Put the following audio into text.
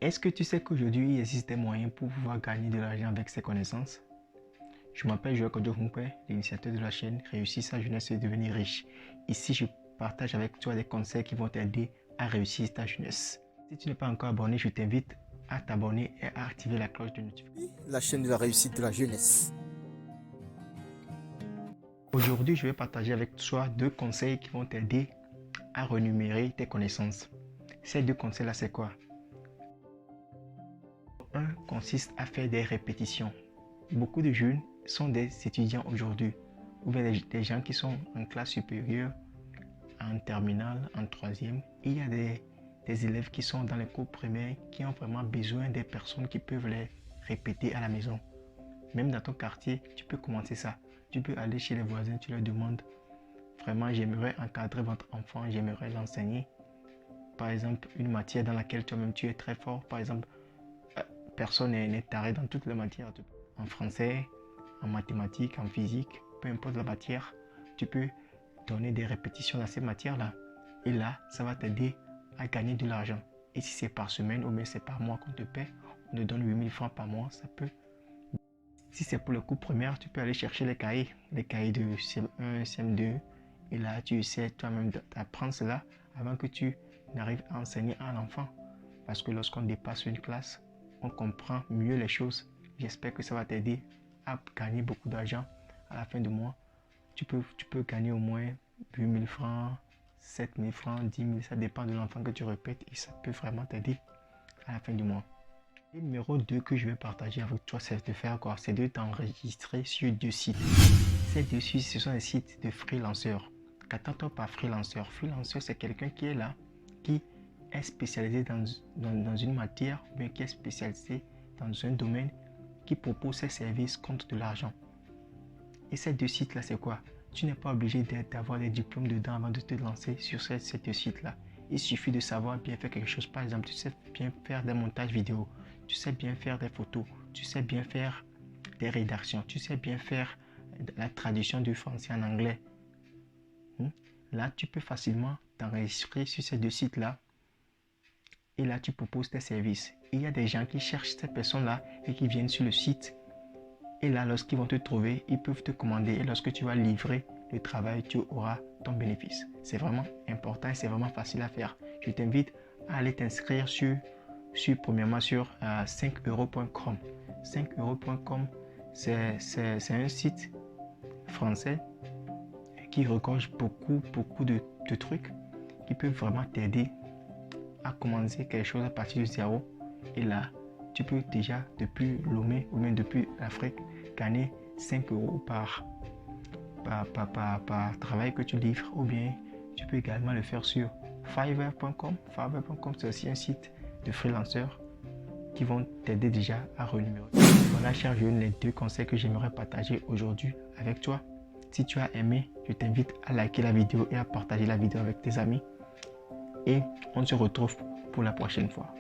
Est-ce que tu sais qu'aujourd'hui, il existe des moyens pour pouvoir gagner de l'argent avec ses connaissances? Je m'appelle Joël Kodjo-Humpe, l'initiateur de la chaîne Réussir sa jeunesse et devenir riche. Ici, je partage avec toi des conseils qui vont t'aider à réussir ta jeunesse. Si tu n'es pas encore abonné, je t'invite à t'abonner et à activer la cloche de notification. La chaîne de la réussite de la jeunesse. Aujourd'hui, je vais partager avec toi 2 conseils qui vont t'aider à renumérer tes connaissances. Ces 2 conseils-là, c'est quoi? Un consiste à faire des répétitions. Beaucoup de jeunes sont des étudiants aujourd'hui, ou bien des gens qui sont en classe supérieure, en terminale, en troisième. Et il y a des élèves qui sont dans les cours primaires qui ont vraiment besoin des personnes qui peuvent les répéter à la maison. Même dans ton quartier, tu peux commencer ça. Tu peux aller chez les voisins, tu leur demandes vraiment, j'aimerais encadrer votre enfant, j'aimerais l'enseigner. Par exemple, une matière dans laquelle toi-même tu es très fort. Par exemple, personne n'est taré dans toutes les matières. En français, en mathématiques, en physique, peu importe la matière, tu peux donner des répétitions dans ces matières-là. Et là, ça va t'aider à gagner de l'argent. Et si c'est par semaine ou bien c'est par mois qu'on te paie, on te donne 8000 francs par mois, ça peut. Si c'est pour le cours primaire, tu peux aller chercher les cahiers de CM1, CM2. Et là, tu essaies toi-même d'apprendre cela avant que tu n'arrives à enseigner à l'enfant. Parce que lorsqu'on dépasse une classe, on comprend mieux les choses. J'espère que ça va t'aider à gagner beaucoup d'argent à la fin du mois. Tu peux gagner au moins 8000 francs, 7000 francs, 10 000, ça dépend de l'enfant que tu répètes et ça peut vraiment t'aider à la fin du mois. Et numéro 2 que je vais partager avec toi, c'est de faire quoi? C'est de t'enregistrer sur 2 sites. Ces 2 sites, ce sont des sites de freelanceurs. Qu'attends-toi par freelanceur? Freelanceur, c'est quelqu'un qui est là, qui est spécialisé dans une matière ou bien qui est spécialisé dans un domaine, qui propose ses services contre de l'argent. Et ces 2 sites-là, c'est quoi? Tu n'es pas obligé d'avoir des diplômes dedans avant de te lancer sur ces 2 sites-là. Il suffit de savoir bien faire quelque chose. Par exemple, tu sais bien faire des montages vidéo, tu sais bien faire des photos, tu sais bien faire des rédactions, tu sais bien faire la traduction du français en anglais. Là, tu peux facilement t'enregistrer sur ces 2 sites-là. Et là, tu proposes tes services. Et il y a des gens qui cherchent ces personnes-là et qui viennent sur le site. Et là, lorsqu'ils vont te trouver, ils peuvent te commander. Et lorsque tu vas livrer le travail, tu auras ton bénéfice. C'est vraiment important et c'est vraiment facile à faire. Je t'invite à aller t'inscrire premièrement sur 5euros.com. 5euros.com, c'est un site français qui regorge beaucoup de trucs qui peuvent vraiment t'aider à commencer quelque chose à partir de zéro. Et là, tu peux déjà depuis Lomé ou même depuis l'Afrique gagner 5 euros par travail que tu livres, ou bien tu peux également le faire sur Fiverr.com. Fiverr.com, c'est aussi un site de freelanceurs qui vont t'aider déjà à renumérer. Voilà, chers jeunes, les 2 conseils que j'aimerais partager aujourd'hui avec toi. Si tu as aimé, je t'invite à liker la vidéo et à partager la vidéo avec tes amis. Et on se retrouve pour la prochaine fois.